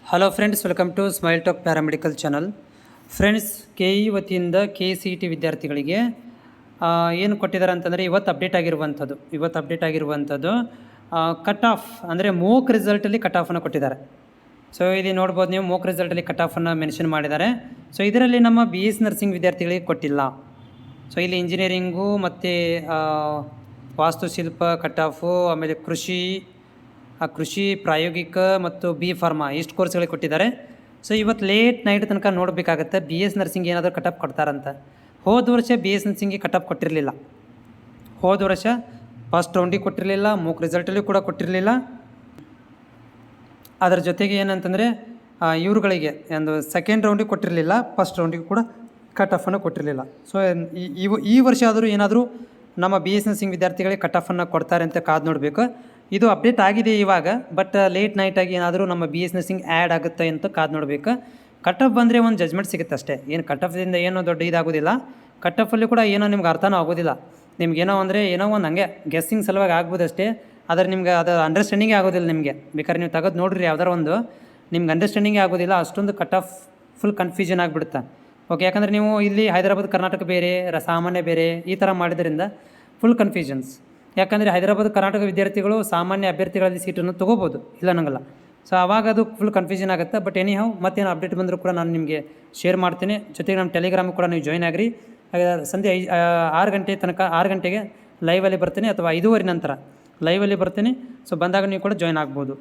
Hello friends, welcome to smile talk paramedical channel. Friends, K E ವತಿಯಿಂದ KCET ವಿದ್ಯಾರ್ಥಿಗಳಿಗೆ ಏನು ಕೊಟ್ಟಿದ್ದಾರೆ ಅಂತಂದರೆ ಇವತ್ತು ಅಪ್ಡೇಟ್ ಆಗಿರುವಂಥದ್ದು ಕಟ್ ಆಫ್ ಅಂದರೆ ಮೋಕ್ ರಿಸಲ್ಟಲ್ಲಿ ಕಟ್ ಆಫನ್ನು ಕೊಟ್ಟಿದ್ದಾರೆ. ಸೊ ಇಲ್ಲಿ ನೋಡ್ಬೋದು ನೀವು, ಮೋಕ್ ರಿಸಲ್ಟಲ್ಲಿ ಕಟ್ ಆಫನ್ನು ಮೆನ್ಷನ್ ಮಾಡಿದ್ದಾರೆ. ಸೊ ಇದರಲ್ಲಿ ನಮ್ಮ BS ನರ್ಸಿಂಗ್ ವಿದ್ಯಾರ್ಥಿಗಳಿಗೆ ಕೊಟ್ಟಿಲ್ಲ. ಸೊ ಇಲ್ಲಿ ಇಂಜಿನಿಯರಿಂಗು ಮತ್ತು ವಾಸ್ತುಶಿಲ್ಪ ಕಟ್ ಆಫು, ಆಮೇಲೆ ಕೃಷಿ ಪ್ರಾಯೋಗಿಕ ಮತ್ತು ಫಾರ್ಮಾ ಇಷ್ಟು ಕೋರ್ಸ್ಗಳಿಗೆ ಕೊಟ್ಟಿದ್ದಾರೆ. ಸೊ ಇವತ್ತು ಲೇಟ್ ನೈಟ್ ತನಕ ನೋಡಬೇಕಾಗತ್ತೆ BS ನರ್ಸಿಂಗ್ ಏನಾದರೂ ಕಟ್ ಆಫ್ ಕೊಡ್ತಾರಂತ. ಹೋದ ವರ್ಷ BS ನರ್ಸಿಂಗಿಗೆ ಕಟ್ ಆಫ್ ಕೊಟ್ಟಿರಲಿಲ್ಲ. ಹೋದ ವರ್ಷ ಫಸ್ಟ್ ರೌಂಡಿಗೆ ಕೊಟ್ಟಿರಲಿಲ್ಲ, ಮೂಕ್ ರಿಸಲ್ಟಲ್ಲಿ ಕೂಡ ಕೊಟ್ಟಿರಲಿಲ್ಲ. ಅದರ ಜೊತೆಗೆ ಏನಂತಂದರೆ ಇವ್ರುಗಳಿಗೆ ಒಂದು ಸೆಕೆಂಡ್ ರೌಂಡಿಗೆ ಕೊಟ್ಟಿರಲಿಲ್ಲ, ಫಸ್ಟ್ ರೌಂಡಿಗೆ ಕೂಡ ಕಟ್ ಆಫನ್ನು ಕೊಟ್ಟಿರಲಿಲ್ಲ. ಸೊ ಈ ವರ್ಷ ಆದರೂ ಏನಾದರೂ ನಮ್ಮ BS ನರ್ಸಿಂಗ್ ವಿದ್ಯಾರ್ಥಿಗಳಿಗೆ ಕಟ್ ಆಫನ್ನು ಕೊಡ್ತಾರೆ ಅಂತ ಕಾದು ನೋಡಬೇಕು. ಇದು ಅಪ್ಡೇಟ್ ಆಗಿದೆ ಇವಾಗ, ಬಟ್ ಲೇಟ್ ನೈಟಾಗಿ ಏನಾದರೂ ನಮ್ಮ BS ನರ್ಸಿಂಗ್ ಆ್ಯಡ್ ಆಗುತ್ತೆ ಅಂತ ಕಾದು ನೋಡಬೇಕು. ಕಟ್ ಆಫ್ ಬಂದರೆ ಒಂದು ಜಜ್ಮೆಂಟ್ ಸಿಗುತ್ತೆ ಅಷ್ಟೇ. ಏನು ಕಟ್ ಆಫ್ದಿಂದ ಏನೋ ದೊಡ್ಡ ಇದಾಗೋದಿಲ್ಲ. ಕಟ್ ಆಫಲ್ಲಿ ಕೂಡ ಏನೋ ನಿಮ್ಗೆ ಅರ್ಥನೂ ಆಗೋದಿಲ್ಲ. ನಿಮ್ಗೇನೋ ಅಂದರೆ ಏನೋ ಒಂದು ಹಂಗೆ ಗೆಸ್ಸಿಂಗ್ ಸಲುವಾಗಿ ಆಗ್ಬೋದು ಅಷ್ಟೇ. ಆದರೆ ನಿಮ್ಗೆ ಅದು ಅಂಡರ್ಸ್ಟ್ಯಾಂಡಿಂಗೇ ಆಗೋದಿಲ್ಲ. ನಿಮಗೆ ಬೇಕಾದ್ರೆ ನೀವು ತೆಗೆದು ನೋಡಿರಿ ಯಾವ್ದಾರು ಒಂದು, ನಿಮ್ಗೆ ಅಂಡರ್ಸ್ಟ್ಯಾಂಡಿಂಗೇ ಆಗೋದಿಲ್ಲ. ಅಷ್ಟೊಂದು ಕಟ್ ಆಫ್ ಫುಲ್ ಕನ್ಫ್ಯೂಷನ್ ಆಗಿಬಿಡುತ್ತೆ. ಓಕೆ, ಯಾಕಂದರೆ ನೀವು ಇಲ್ಲಿ ಹೈದರಾಬಾದ್ ಕರ್ನಾಟಕ ಬೇರೆ, ಸಾಮಾನ್ಯ ಬೇರೆ ಈ ಥರ ಮಾಡಿದ್ರಿಂದ ಫುಲ್ ಕನ್ಫ್ಯೂಷನ್ಸ್. ಯಾಕಂದರೆ ಹೈದರಾಬಾದ್ ಕರ್ನಾಟಕ ವಿದ್ಯಾರ್ಥಿಗಳು ಸಾಮಾನ್ಯ ಅಭ್ಯರ್ಥಿಗಳಲ್ಲಿ ಸೀಟನ್ನು ತೊಗೋಬೋದು, ಇಲ್ಲ ಅನ್ನಂಗಲ್ಲ. ಸೊ ಆವಾಗ ಅದು ಫುಲ್ ಕನ್ಫ್ಯೂಷನ್ ಆಗುತ್ತೆ. ಬಟ್ ಎನಿ ಮತ್ತೇನು ಅಪ್ಡೇಟ್ ಬಂದರೂ ಕೂಡ ನಾನು ನಿಮಗೆ ಶೇರ್ ಮಾಡ್ತೀನಿ. ಜೊತೆಗೆ ನಮ್ಮ ಟೆಲಿಗ್ರಾಮ್ ಕೂಡ ನೀವು ಜಾಯ್ನ್ ಆಗಿರಿ. ಸಂಜೆ 6 ಗಂಟೆಗೆ ಲೈವಲ್ಲಿ ಬರ್ತೀನಿ, ಅಥವಾ 5:15 ನಂತರ ಲೈವಲ್ಲಿ ಬರ್ತೀನಿ. ಸೊ ಬಂದಾಗ ನೀವು ಕೂಡ ಜಾಯ್ನ್ ಆಗ್ಬೋದು.